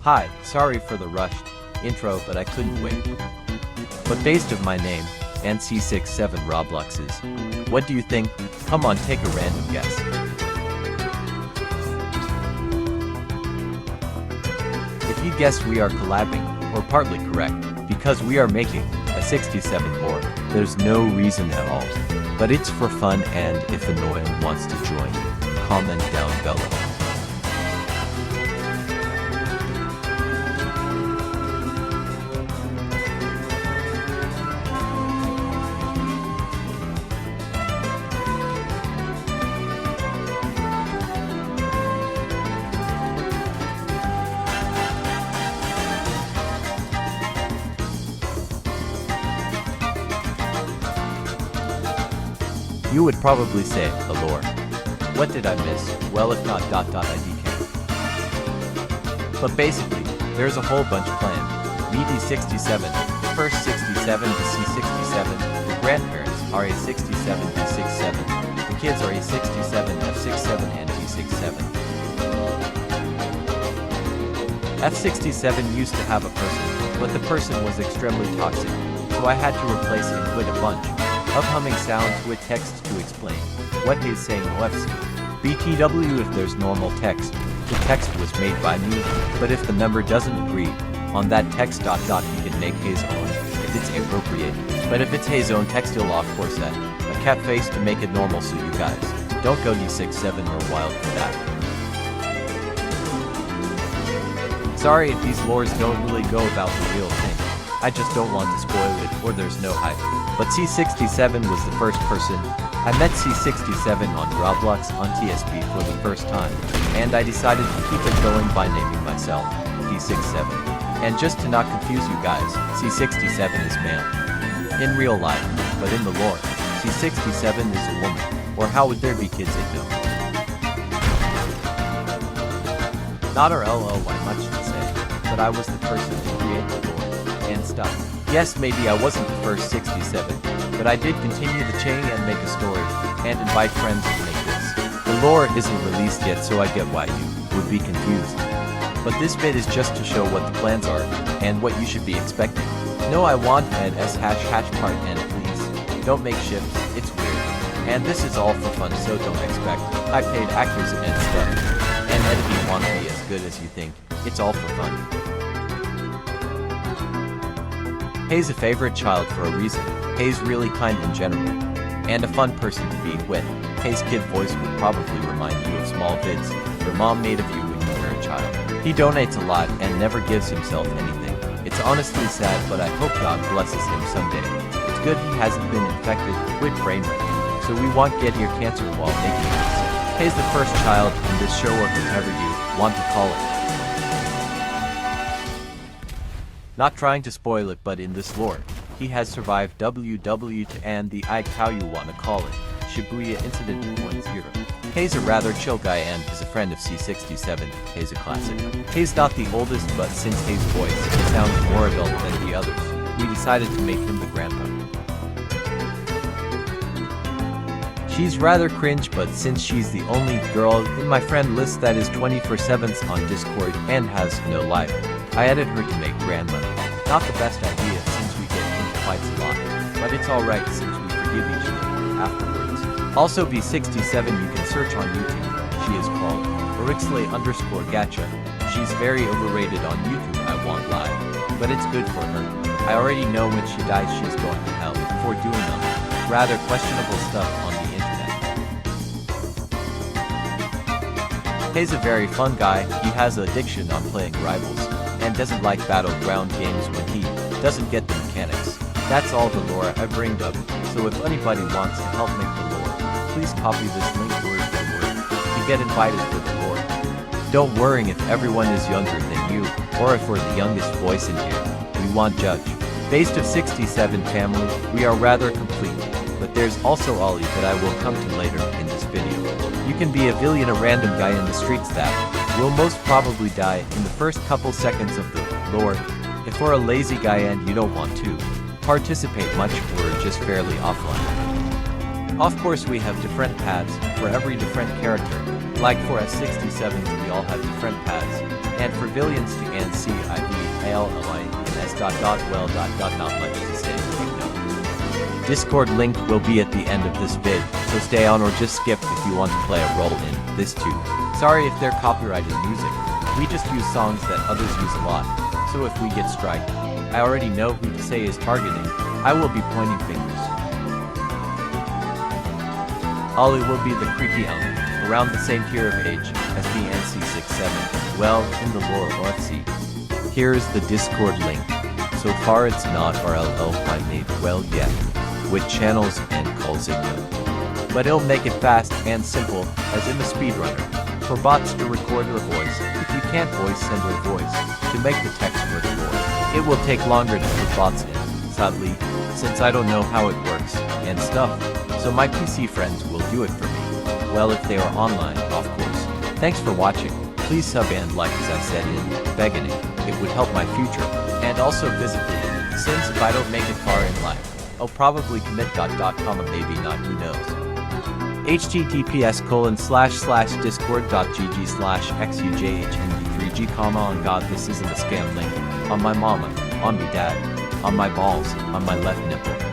Hi, sorry for the rushed intro, but I couldn't wait. But based of my name, and C67 Robloxes, what do you think? Come on, take a random guess. If you guess we are collabing, or partly correct, because we are making a 67 lore, there's no reason at all. But it's for fun, and if anyone wants to join, comment down below. You would probably say, the lore. What did I miss? Well, if not IDK. But basically, there's a whole bunch planned. Meet E67, the first 67 to C67, the grandparents are a 67 D67, the kids are a 67 F67 and D67. F67 used to have a person, but the person was extremely toxic, so I had to replace him with a bunch of humming sounds with text to explain what he's saying. OFC. BTW, if there's normal text, the text was made by me, but if the member doesn't agree on that text he can make his own if it's appropriate. But if it's his own text, he'll of course add a cat face to make it normal, so you guys don't go D67 or wild for that. Sorry if these lores don't really go about the real thing. I just don't want to spoil it, or there's no hype. But C67 was the first person. I met C67 on Roblox on TSP for the first time, and I decided to keep it going by naming myself D67. And just to not confuse you guys, C67 is male in real life, but in the lore, C67 is a woman. Or how would there be kids if no? Not RLO, why much to say, but I was the person to create the lore and stuff. Yes, maybe I wasn't the first 67, but I did continue the chain and make a story, and invite friends to make this. The lore isn't released yet, so I get why you would be confused. But this bit is just to show what the plans are, and what you should be expecting. No, I want an #hatch part, and please, don't make ships, it's weird. And this is all for fun, so don't expect I paid actors and stuff. And editing won't be as good as you think, it's all for fun. Hay's a favorite child for a reason. Hay's really kind in general, and a fun person to be with. Hay's kid voice would probably remind you of small vids your mom made of you when you were a child. He donates a lot and never gives himself anything. It's honestly sad, but I hope God blesses him someday. It's good he hasn't been infected with brain rot, so we won't get ear cancer while making this. Hay's the first child in this show, or whatever you want to call it. Not trying to spoil it, but in this lore, he has survived WW and the how you wanna call it, Shibuya Incident 2.0. Hay's a rather chill guy and is a friend of C67, Hay's a classic. Hay's not the oldest, but since Hay's voice sounds more adult than the others, we decided to make him the grandpa. She's rather cringe, but since she's the only girl in my friend list that is 24/7 on Discord and has no life, I added her to make grandma. Not the best idea since we get into fights a lot, but it's alright since we forgive each other afterwards. Also B67 you can search on YouTube. She is called Orixley_Gacha. She's very overrated on YouTube, I won't lie, but it's good for her. I already know when she dies she's going to hell for doing rather questionable stuff on the internet. Hay's a very fun guy. He has an addiction on playing Rivals, and doesn't like battleground games when he doesn't get the mechanics. That's all the lore I bring up, so if anybody wants to help make the lore, please copy this link word for word to get invited for the lore. Don't worry if everyone is younger than you, or if we're the youngest voice in here, we won't judge. Based of 67 family, we are rather complete, but there's also Ollie that I will come to later in this video. You can be a villain, a random guy in the streets that will most probably die in the first couple seconds of the lore. If you're a lazy guy and you don't want to participate much, or just fairly offline. Of course we have different paths for every different character. Like for S67s we all have different paths. And for villains to and CIVALLINS not much to say, you know. Discord link will be at the end of this vid, so stay on or just skip if you want to play a role in this too. Sorry if they're copyrighted music. We just use songs that others use a lot, so if we get striked, I already know who to say is targeting. I will be pointing fingers. Ollie will be the creepy uncle, around the same tier of age as the NC67, well, in the lore let's see. Here is the Discord link. So far it's not RLL made well yet, with channels and call signal. But it'll make it fast and simple, as in the speedrunner. For bots to record your voice, if you can't voice, send your voice, to make the text for the lore. It will take longer to put bots in, sadly, since I don't know how it works, and stuff, so my PC friends will do it for me. Well, if they are online, of course. Thanks for watching. Please sub and like as I said in beginning, it would help my future, and also physically, since if I don't make it far in life, I'll probably commit ... comma maybe not, who knows. https://discord.gg/xujhnb3g, on God, this isn't a scam link. On my mama, on me dad, on my balls, on my left nipple.